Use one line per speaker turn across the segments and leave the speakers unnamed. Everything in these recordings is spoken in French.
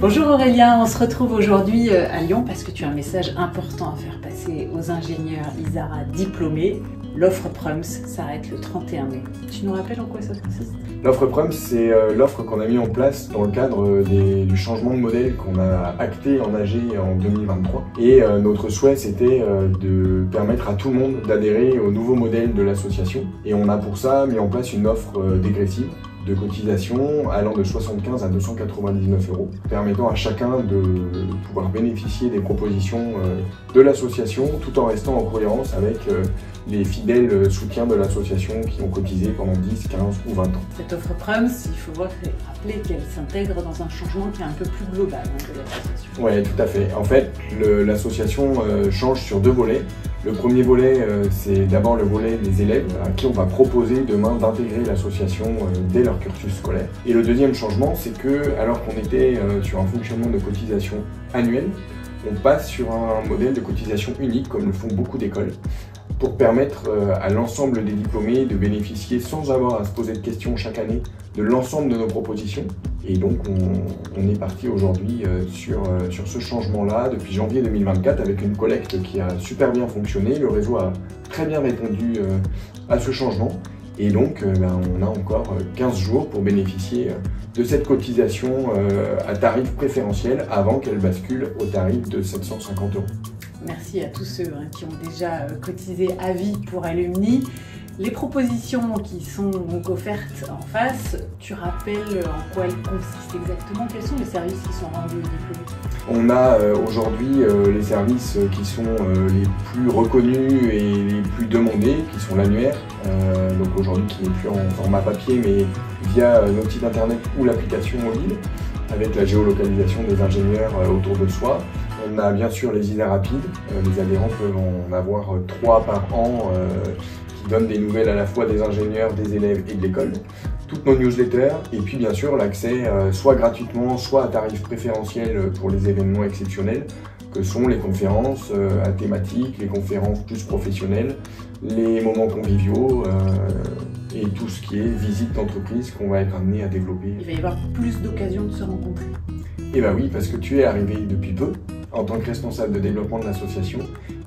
Bonjour Aurélien, on se retrouve aujourd'hui à Lyon parce que tu as un message important à faire passer aux ingénieurs Isara diplômés. L'offre Prums s'arrête le 31 mai. Tu nous rappelles en quoi ça consiste?
L'offre Prums, c'est l'offre qu'on a mis en place dans le cadre du changement de modèle qu'on a acté en AG en 2023. Et notre souhait, c'était de permettre à tout le monde d'adhérer au nouveau modèle de l'association. Et on a pour ça mis en place une offre dégressive de cotisation allant de 75 à 299 €, permettant à chacun de pouvoir bénéficier des propositions de l'association tout en restant en cohérence avec les fidèles soutiens de l'association qui ont cotisé pendant 10, 15 ou 20 ans.
Cette offre Prums, il faut rappeler qu'elle s'intègre dans un changement qui est un peu plus global de l'association.
Oui, tout à fait. En fait, l'association change sur deux volets. Le premier volet, c'est d'abord le volet des élèves à qui on va proposer demain d'intégrer l'association dès leur cursus scolaire. Et le deuxième changement, c'est que alors qu'on était sur un fonctionnement de cotisation annuelle, on passe sur un modèle de cotisation unique comme le font beaucoup d'écoles, pour permettre à l'ensemble des diplômés de bénéficier sans avoir à se poser de questions chaque année de l'ensemble de nos propositions. Et donc on est parti aujourd'hui sur ce changement-là depuis janvier 2024 avec une collecte qui a super bien fonctionné. Le réseau a très bien répondu à ce changement. Et donc on a encore 15 jours pour bénéficier de cette cotisation à tarif préférentiel avant qu'elle bascule au tarif de 750 €.
Merci à tous ceux qui ont déjà cotisé à vie pour Alumni. Les propositions qui sont donc offertes en face, tu rappelles en quoi elles consistent exactement? Quels sont les services qui sont rendus aux diplômés?
On a aujourd'hui les services qui sont les plus reconnus et les plus demandés, qui sont l'annuaire, donc aujourd'hui qui n'est plus en format papier mais via notre site internet ou l'application mobile, avec la géolocalisation des ingénieurs autour de soi. On a bien sûr les ISA rapides, les adhérents peuvent en avoir 3 par an qui donnent des nouvelles à la fois des ingénieurs, des élèves et de l'école. Toutes nos newsletters et puis bien sûr l'accès soit gratuitement, soit à tarif préférentiel pour les événements exceptionnels que sont les conférences à thématique, les conférences plus professionnelles, les moments conviviaux et tout ce qui est visite d'entreprise qu'on va être amené à développer.
Il va y avoir plus d'occasions de se rencontrer.
Eh bien oui, parce que tu es arrivé depuis peu en tant que responsable de développement de l'association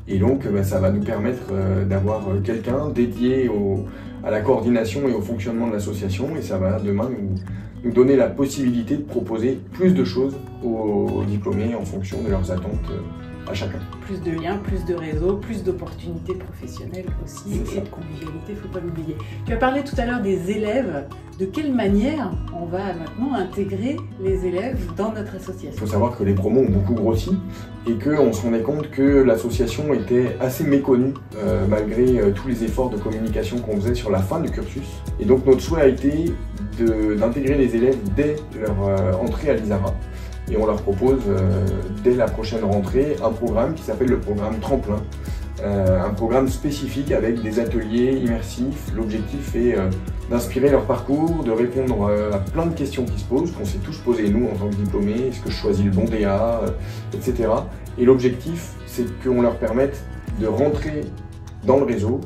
et donc ça va nous permettre d'avoir quelqu'un dédié à la coordination et au fonctionnement de l'association et ça va demain nous donner la possibilité de proposer plus de choses aux diplômés en fonction de leurs attentes à chacun.
Plus de liens, plus de réseaux, plus d'opportunités professionnelles aussi et de convivialité, il ne faut pas l'oublier. Tu as parlé tout à l'heure des élèves. De quelle manière on va maintenant intégrer les élèves dans notre association?
Il faut savoir que les promos ont beaucoup grossi et qu'on se rendait compte que l'association était assez méconnue malgré tous les efforts de communication qu'on faisait sur la fin du cursus. Et donc notre souhait a été d'intégrer les élèves dès leur entrée à l'Isara. Et on leur propose dès la prochaine rentrée un programme qui s'appelle le programme Tremplin. Un programme spécifique avec des ateliers immersifs. L'objectif est d'inspirer leur parcours, de répondre à plein de questions qui se posent, qu'on s'est tous posées nous en tant que diplômés, est-ce que je choisis le bon DA, etc. Et l'objectif, c'est qu'on leur permette de rentrer dans le réseau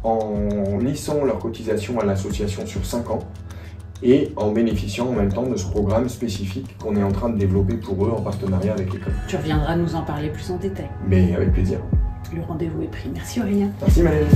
en lissant leur cotisation à l'association sur 5 ans et en bénéficiant en même temps de ce programme spécifique qu'on est en train de développer pour eux en partenariat avec l'école.
Tu reviendras nous en parler plus en détail.
Mais avec plaisir.
Le rendez-vous est pris. Merci Aurélien.
Merci Maëlle.